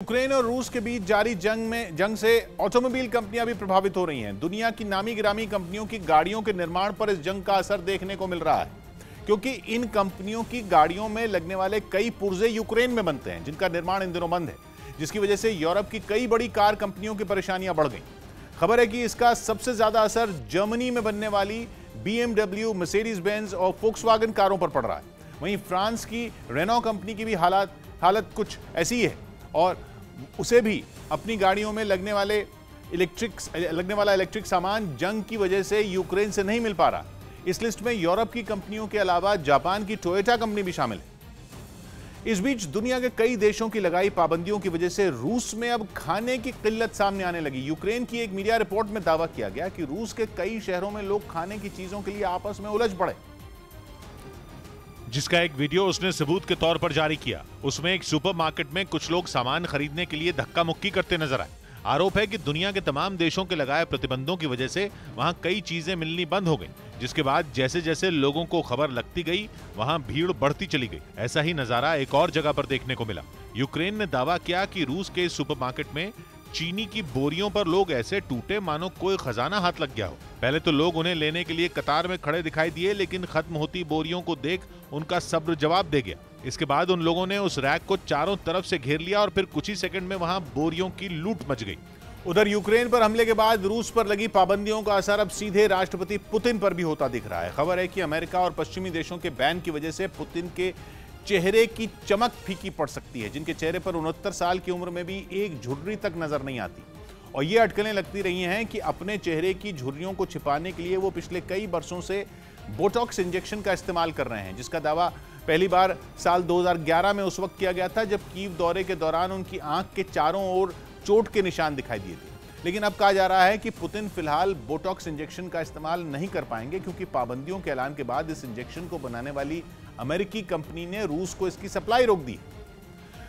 Ukraine और रूस के बीच जारी जंग से ऑटोमोबाइल कंपनियां भी प्रभावित हो रही हैं। दुनिया की नामी गिरामी कंपनियों की गाड़ियों के निर्माण पर इस जंग का असर देखने को मिल रहा है, क्योंकि इन कंपनियों की गाड़ियों में लगने वाले कई पुर्जे यूक्रेन में बनते हैं, जिनका निर्माण इन दिनों बंद है, जिसकी वजह से यूरोप की कई बड़ी कार कंपनियों की परेशानियां बढ़ गई। खबर है कि इसका सबसे ज्यादा असर जर्मनी में बनने वाली BMW, मर्सिडीज बेंज और फोक्सवैगन कारों पर पड़ रहा है। वहीं फ्रांस की रेनॉ कंपनी की भी हालत कुछ ऐसी है और उसे भी अपनी गाड़ियों में लगने वाला इलेक्ट्रिक सामान जंग की वजह से यूक्रेन से नहीं मिल पा रहा। इस लिस्ट में यूरोप की कंपनियों के अलावा जापान की टोयोटा कंपनी भी शामिल है। इस बीच दुनिया के कई देशों की लगाई पाबंदियों की वजह से रूस में अब खाने की किल्लत सामने आने लगी। यूक्रेन की एक मीडिया रिपोर्ट में दावा किया गया कि रूस के कई शहरों में लोग खाने की चीजों के लिए आपस में उलझ पड़े, जिसका एक वीडियो उसने सबूत के तौर पर जारी किया। उसमें एक सुपरमार्केट में कुछ लोग सामान खरीदने के लिए धक्का मुक्की करते नजर आए। आरोप है कि दुनिया के तमाम देशों के लगाए प्रतिबंधों की वजह से वहां कई चीजें मिलनी बंद हो गई, जिसके बाद जैसे जैसे लोगों को खबर लगती गई वहां भीड़ बढ़ती चली गई। ऐसा ही नजारा एक और जगह पर देखने को मिला। यूक्रेन ने दावा किया कि रूस के सुपरमार्केट में चीनी की बोरियों पर लोग ऐसे टूटे मानो कोई खजाना हाथ लग गया हो। पहले तो लोग उन्हें लेने के लिए कतार में खड़े दिखाई दिए, लेकिन खत्म होती बोरियों को देख उनका सब्र जवाब दे गया। इसके बाद उन लोगों ने उस रैक को चारों तरफ से घेर लिया और फिर कुछ ही सेकंड में वहां बोरियों की लूट मच गई। उधर यूक्रेन पर हमले के बाद रूस पर लगी पाबंदियों का असर अब सीधे राष्ट्रपति पुतिन पर भी होता दिख रहा है। खबर है कि अमेरिका और पश्चिमी देशों के बैन की वजह से पुतिन के चेहरे की चमक फीकी पड़ सकती है, जिनके चेहरे पर 69 साल की उम्र में भी एक झुर्री तक नजर नहीं आती। और ये अटकलें लगती रही हैं कि अपने चेहरे की झुर्रियों को छिपाने के लिए वो पिछले कई वर्षों से बोटॉक्स इंजेक्शन का इस्तेमाल कर रहे हैं, जिसका दावा पहली बार साल 2011 में उस वक्त किया गया था, जब कीव दौरे के दौरान उनकी आंख के चारों ओर चोट के निशान दिखाई दिए थे। लेकिन अब कहा जा रहा है कि पुतिन फिलहाल बोटॉक्स इंजेक्शन का इस्तेमाल नहीं कर पाएंगे, क्योंकि पाबंदियों के ऐलान के बाद इस इंजेक्शन को बनाने वाली अमेरिकी कंपनी ने रूस को इसकी सप्लाई रोक दी।